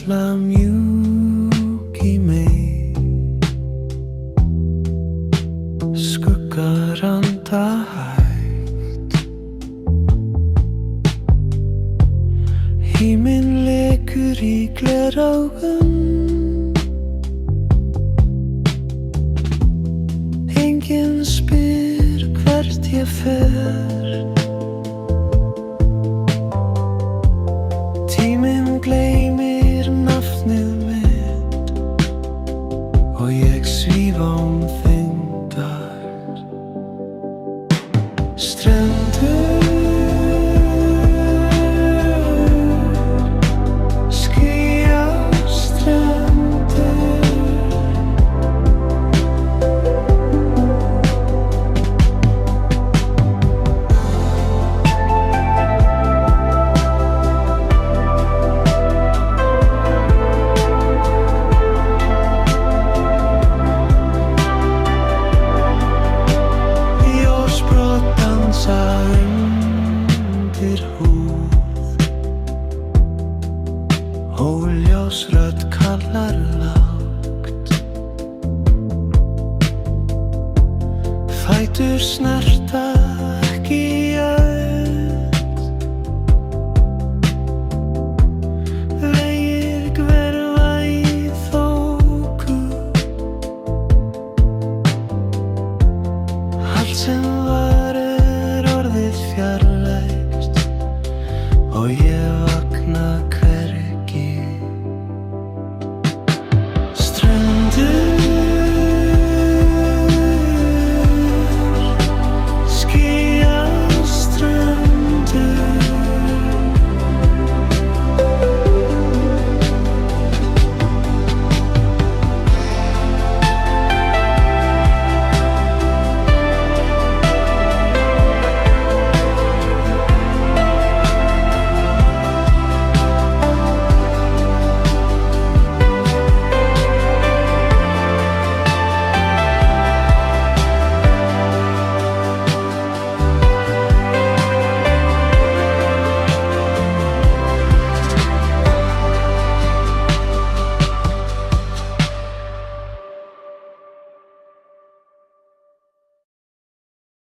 falla mjúk í mig. Skuggar anda hægt. Híminn lekur í gleraugun. Enginn spyr hvert ég fer. Tíminn gleymir nafnið mitt og ég svíf án þyngdar. Strendur, skýjastrendur. Undir húð. Óljós rödd kallar lágt. Fætur snerta